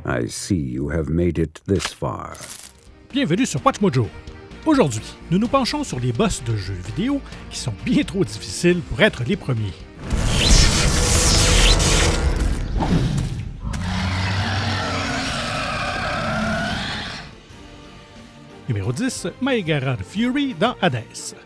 I see you have made it this far. Bienvenue sur WatchMojo. Aujourd'hui, nous nous penchons sur les boss de jeux vidéo qui sont bien trop difficiles pour être les premiers. Numéro 10, Maegara the Fury dans Hades.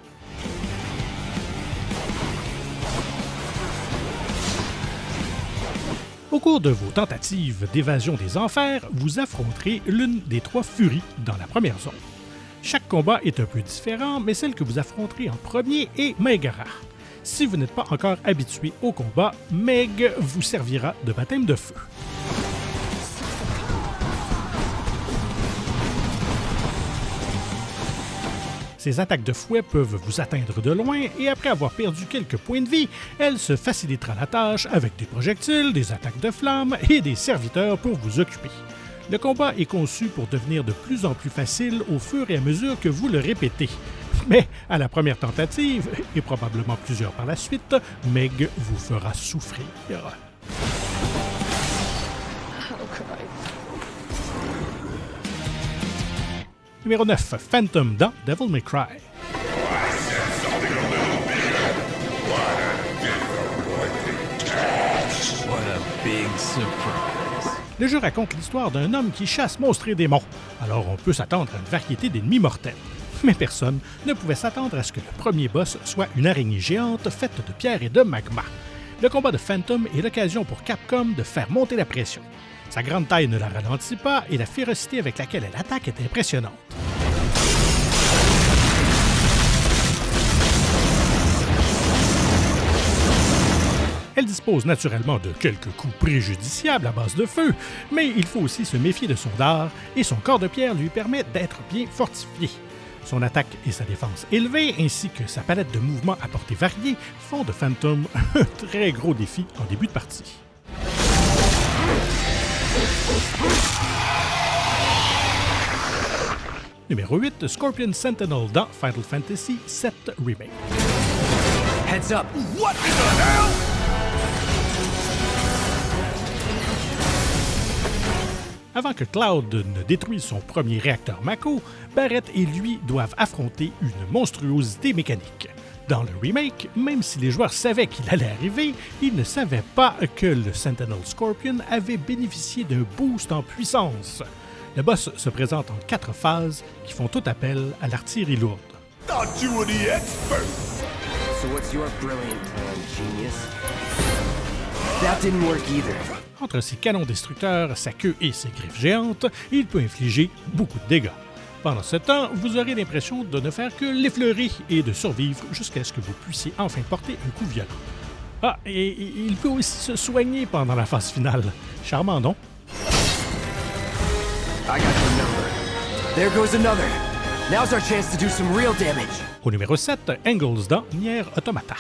Au cours de vos tentatives d'évasion des enfers, vous affronterez l'une des trois furies dans la première zone. Chaque combat est un peu différent, mais celle que vous affronterez en premier est Maegara. Si vous n'êtes pas encore habitué au combat, Meg vous servira de baptême de feu. Ces attaques de fouet peuvent vous atteindre de loin et après avoir perdu quelques points de vie, elle se facilitera la tâche avec des projectiles, des attaques de flammes et des serviteurs pour vous occuper. Le combat est conçu pour devenir de plus en plus facile au fur et à mesure que vous le répétez. Mais à la première tentative, et probablement plusieurs par la suite, Meg vous fera souffrir. Numéro 9, Phantom dans Devil May Cry. Le jeu raconte l'histoire d'un homme qui chasse monstres et démons, alors on peut s'attendre à une variété d'ennemis mortels. Mais personne ne pouvait s'attendre à ce que le premier boss soit une araignée géante faite de pierre et de magma. Le combat de Phantom est l'occasion pour Capcom de faire monter la pression. Sa grande taille ne la ralentit pas et la férocité avec laquelle elle attaque est impressionnante. Elle dispose naturellement de quelques coups préjudiciables à base de feu, mais il faut aussi se méfier de son dard et son corps de pierre lui permet d'être bien fortifié. Son attaque et sa défense élevée, ainsi que sa palette de mouvements à portée variée, font de Phantom un très gros défi en début de partie. Numéro 8, Scorpion Sentinel dans Final Fantasy VII Remake. Heads up! What in the hell? Avant que Cloud ne détruise son premier réacteur Mako, Barrett et lui doivent affronter une monstruosité mécanique. Dans le remake, même si les joueurs savaient qu'il allait arriver, ils ne savaient pas que le Sentinel Scorpion avait bénéficié d'un boost en puissance. Le boss se présente en 4 phases qui font tout appel à l'artillerie lourde. Thought you were the expert. So what's your brilliant plan, genius? That didn't work either. Entre ses canons destructeurs, sa queue et ses griffes géantes, il peut infliger beaucoup de dégâts. Pendant ce temps, vous aurez l'impression de ne faire que l'effleurer et de survivre jusqu'à ce que vous puissiez enfin porter un coup violent. Ah, et il peut aussi se soigner pendant la phase finale. Charmant, non? I got your number. There goes another. Now's our chance to do some real damage. Au numéro 7, Engels dans Nier Automata.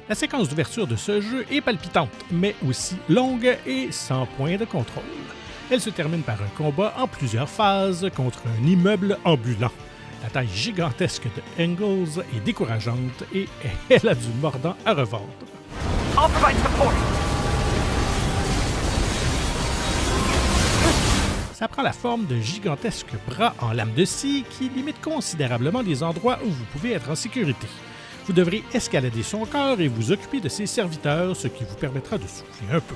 La séquence d'ouverture de ce jeu est palpitante, mais aussi longue et sans point de contrôle. Elle se termine par un combat en plusieurs phases contre un immeuble ambulant. La taille gigantesque de Engels est décourageante et elle a du mordant à revendre. I'll provide support. Ça prend la forme de gigantesques bras en lame de scie qui limitent considérablement les endroits où vous pouvez être en sécurité. Vous devrez escalader son corps et vous occuper de ses serviteurs, ce qui vous permettra de souffler un peu.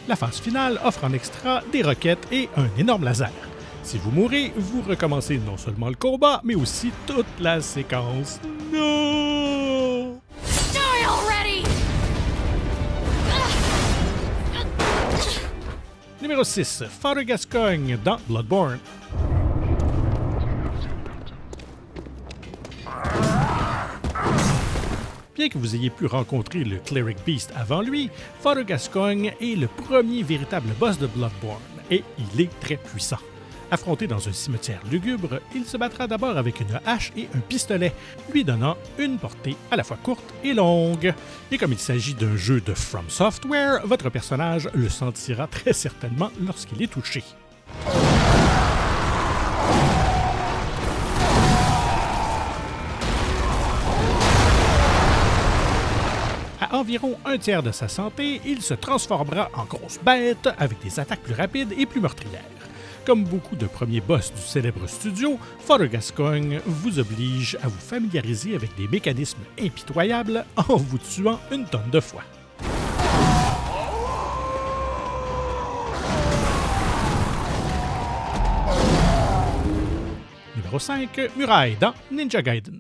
La phase finale offre en extra des roquettes et un énorme laser. Si vous mourrez, vous recommencez non seulement le combat, mais aussi toute la séquence. Non! Die already! Numéro 6, Father Gascoigne dans Bloodborne. Bien que vous ayez pu rencontrer le Cleric Beast avant lui, Father Gascoigne est le premier véritable boss de Bloodborne et il est très puissant. Affronté dans un cimetière lugubre, il se battra d'abord avec une hache et un pistolet, lui donnant une portée à la fois courte et longue. Et comme il s'agit d'un jeu de From Software, votre personnage le sentira très certainement lorsqu'il est touché. environ un tiers de sa santé, il se transformera en grosse bête avec des attaques plus rapides et plus meurtrières. Comme beaucoup de premiers boss du célèbre studio, Father Gascoigne vous oblige à vous familiariser avec des mécanismes impitoyables en vous tuant une tonne de fois. Numéro 5, Mirai dans Ninja Gaiden.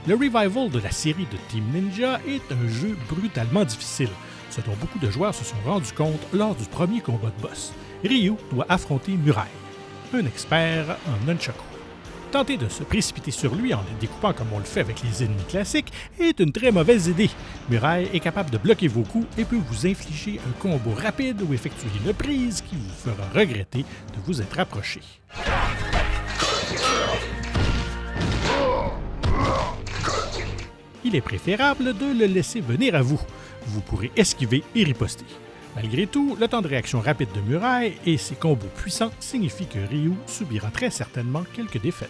Le revival de la série de Team Ninja est un jeu brutalement difficile, ce dont beaucoup de joueurs se sont rendus compte lors du premier combat de boss. Ryu doit affronter Mirai, un expert en nunchaku. Tenter de se précipiter sur lui en le découpant comme on le fait avec les ennemis classiques est une très mauvaise idée. Mirai est capable de bloquer vos coups et peut vous infliger un combo rapide ou effectuer une prise qui vous fera regretter de vous être approché. Il est préférable de le laisser venir à vous. Vous pourrez esquiver et riposter. Malgré tout, le temps de réaction rapide de Mirai et ses combos puissants signifient que Ryu subira très certainement quelques défaites.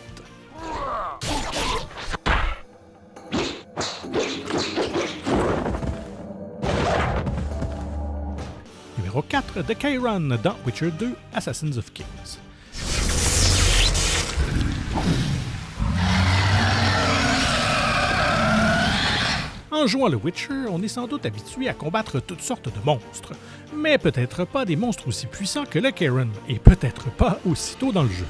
Numéro 4, The Chiron dans Witcher 2, Assassins of Kings. En jouant le Witcher, on est sans doute habitué à combattre toutes sortes de monstres, mais peut-être pas des monstres aussi puissants que le Chiron, et peut-être pas aussitôt dans le jeu.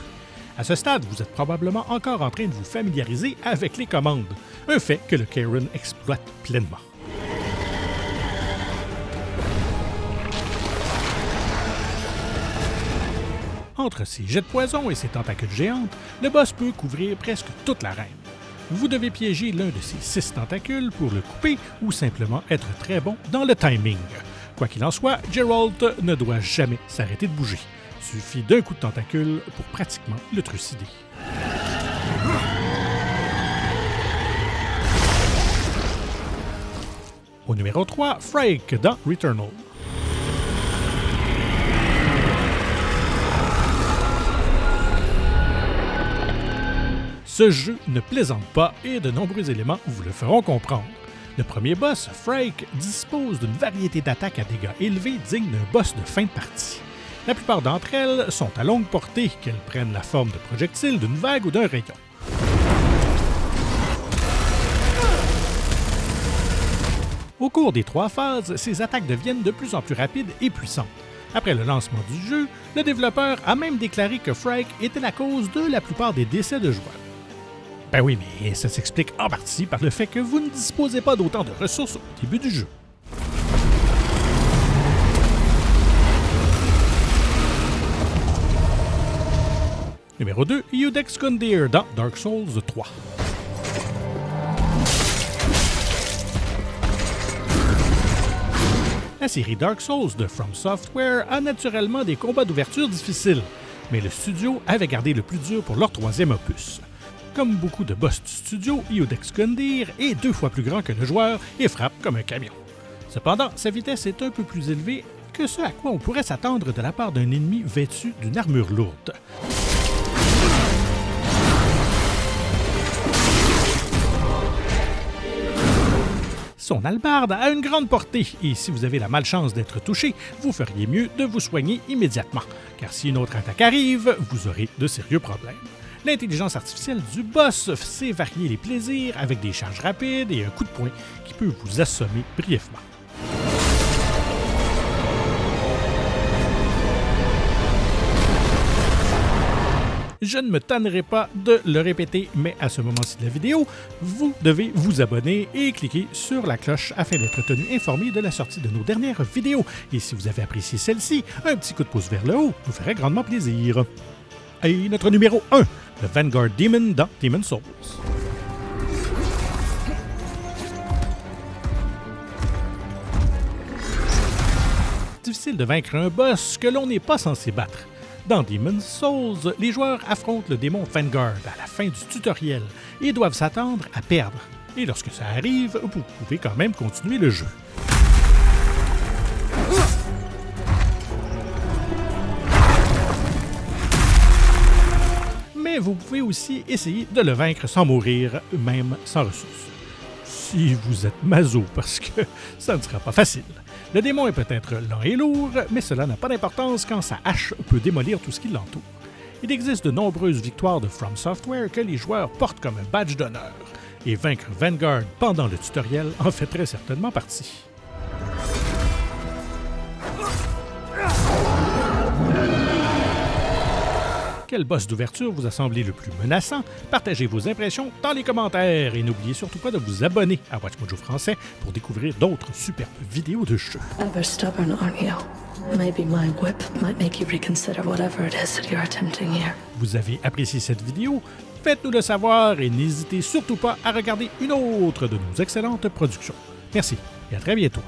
À ce stade, vous êtes probablement encore en train de vous familiariser avec les commandes, un fait que le Chiron exploite pleinement. Entre ses jets de poison et ses tentacules géantes, le boss peut couvrir presque toute l'arène. Vous devez piéger l'un de ces 6 tentacules pour le couper ou simplement être très bon dans le timing. Quoi qu'il en soit, Geralt ne doit jamais s'arrêter de bouger. Suffit d'un coup de tentacule pour pratiquement le trucider. Au numéro 3, Frake dans Returnal. Ce jeu ne plaisante pas et de nombreux éléments vous le feront comprendre. Le premier boss, Frake, dispose d'une variété d'attaques à dégâts élevés dignes d'un boss de fin de partie. La plupart d'entre elles sont à longue portée, qu'elles prennent la forme de projectiles, d'une vague ou d'un rayon. Au cours des 3 phases, ces attaques deviennent de plus en plus rapides et puissantes. Après le lancement du jeu, le développeur a même déclaré que Frake était la cause de la plupart des décès de joueurs. Ben oui, mais ça s'explique en partie par le fait que vous ne disposez pas d'autant de ressources au début du jeu. Numéro 2, Iudex Gundyr dans Dark Souls 3. La série Dark Souls de From Software a naturellement des combats d'ouverture difficiles, mais le studio avait gardé le plus dur pour leur 3e opus. Comme beaucoup de boss du studio, Iudex Gundyr est 2 fois plus grand que le joueur et frappe comme un camion. Cependant, sa vitesse est un peu plus élevée que ce à quoi on pourrait s'attendre de la part d'un ennemi vêtu d'une armure lourde. Son hallebarde a une grande portée et si vous avez la malchance d'être touché, vous feriez mieux de vous soigner immédiatement, car si une autre attaque arrive, vous aurez de sérieux problèmes. L'intelligence artificielle du boss sait varier les plaisirs avec des charges rapides et un coup de poing qui peut vous assommer brièvement. Je ne me tannerai pas de le répéter, mais à ce moment-ci de la vidéo, vous devez vous abonner et cliquer sur la cloche afin d'être tenu informé de la sortie de nos dernières vidéos. Et si vous avez apprécié celle-ci, un petit coup de pouce vers le haut nous ferait grandement plaisir. Et notre numéro 1, le Vanguard Demon dans Demon's Souls. Difficile de vaincre un boss que l'on n'est pas censé battre. Dans Demon's Souls, les joueurs affrontent le démon Vanguard à la fin du tutoriel et doivent s'attendre à perdre. Et lorsque ça arrive, vous pouvez quand même continuer le jeu. vous pouvez aussi essayer de le vaincre sans mourir, même sans ressources. Si vous êtes maso, parce que ça ne sera pas facile. Le démon est peut-être lent et lourd, mais cela n'a pas d'importance quand sa hache peut démolir tout ce qui l'entoure. Il existe de nombreuses victoires de From Software que les joueurs portent comme un badge d'honneur, et vaincre Vanguard pendant le tutoriel en fait très certainement partie. Quel boss d'ouverture vous a semblé le plus menaçant? Partagez vos impressions dans les commentaires et n'oubliez surtout pas de vous abonner à WatchMojo Français pour découvrir d'autres superbes vidéos de jeux. Ever stubborn, aren't you? Maybe my whip might make you reconsider whatever it is that you're attempting here. Vous avez apprécié cette vidéo? Faites-nous le savoir et n'hésitez surtout pas à regarder une autre de nos excellentes productions. Merci et à très bientôt.